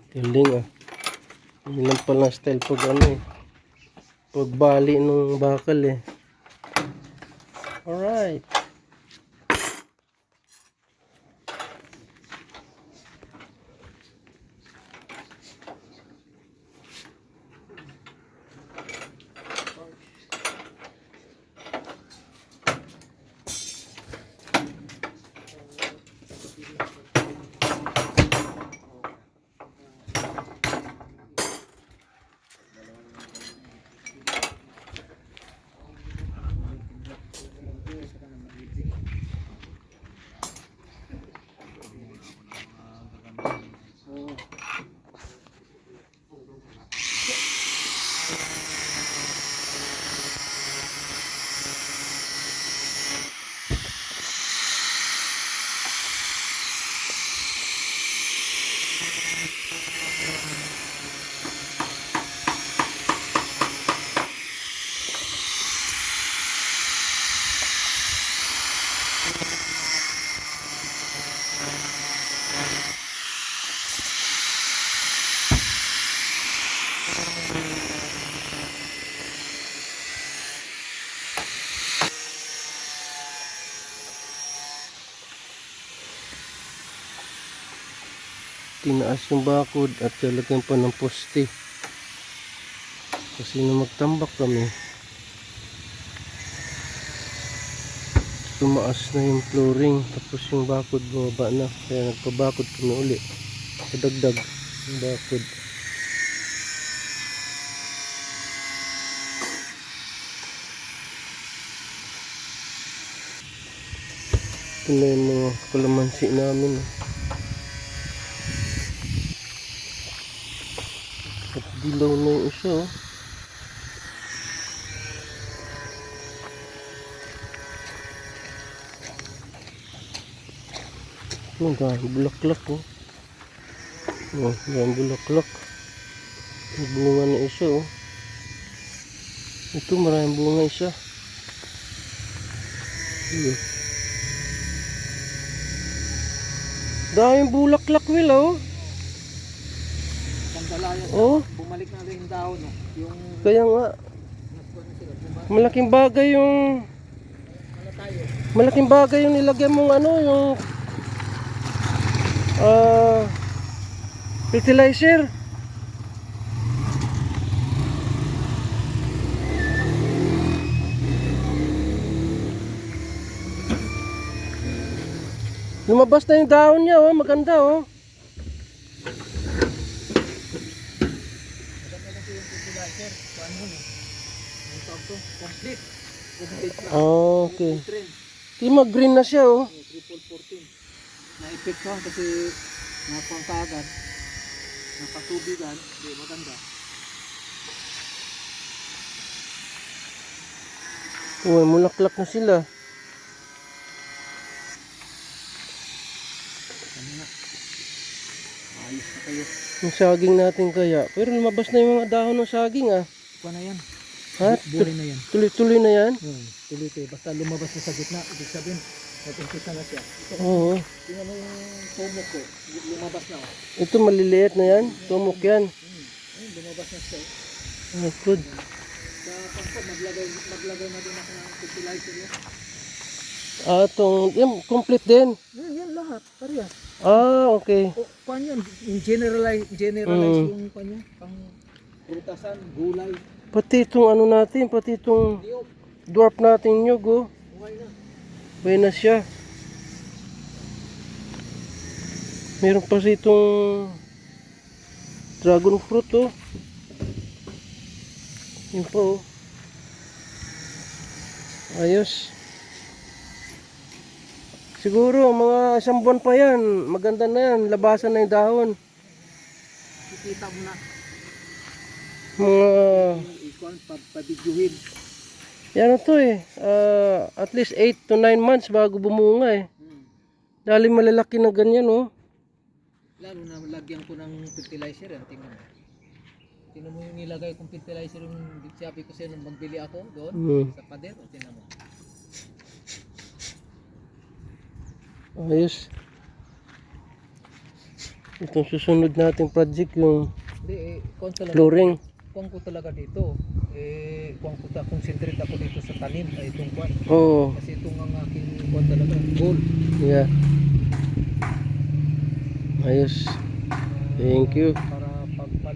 Galing ah. Hindi lang pala style pag ano eh. Pagbali ng bakal eh. Alright. Tinaas yung bakod at lalagyan pa ng poste. Kasi na magtambak kami, tumaas na yung flooring, tapos yung bakod bumaba na, kaya nagpabakod kami uli, padagdag yung bakod. Ito na yung mga kalamansi namin at dilaw na yung isa oh. Oh, dahil bulaklak oh. Oh, dahil bulaklak. May bunga na isa oh. Ito maraming bunga isa. Daming bulaklak Will oh. Oh, Bumalik na rin yung dahon no? Yung kaya nga malaking bagay yung nilagyan mong ano yung fertilizer. Lumabas na yung dahon niya oh, maganda oh. complete. Okay. Tima green na siya oh. Triple 14. Na-epektuhan kasi napangkagan, napatubigan, di maganda. Oh, mulaklak na sila. Ano na? Ayos na kayo. Yung saging natin kaya. Pero lumabas na yung mga dahon ng saging ah. Ito na yan. Ha? Buli na yan. Tuloy-tuloy na yan? Tuloy-tuloy. Basta lumabas na sa gitna, ibig sabihin, nag-umpisa na siya. Oo. Tingnan mo yung tumok ko, lumabas na. Ito maliliit na yan. Tumok yan. Ayun, lumabas na siya. Oh, good. Sa pangko, maglagay na din ako ng fertilizer yan. Yan, complete din. Yan lahat, parehas. Okay. O, paano yan? Generalize yung kanya, pang prutasan, gulay. Pati itong ano natin, pati itong Niyog, dwarf natin nyug oh. buhay na. Buhay na siya. Meron pa sa itong dragon fruit oh. Yun pa oh. Ayos. Siguro mga isang buwan pa yan. Maganda na yan. Labasan na yung dahon. Kikita mo na. Mga Ikaw, pabidyuhin. yan to eh. At least 8 to 9 months bago bumunga eh. Dali malalaki na ganyan oh. Lalo na lagyan ko ng fertilizer yan. Tingnan mo. Tingnan mo yung nilagay kong fertilizer yung sabi ko sa'yo nung magbili ako doon sa pader. Tingnan mo. Ayos. Itong susunod nating project yung Hindi, kung talaga, flooring. kung ko talaga dito, kung ko concentrate ako dito sa tanim, ay itong kwan. Oo. Kasi itong ang aking kwan talaga, goal. Yeah. Ayos. Thank you.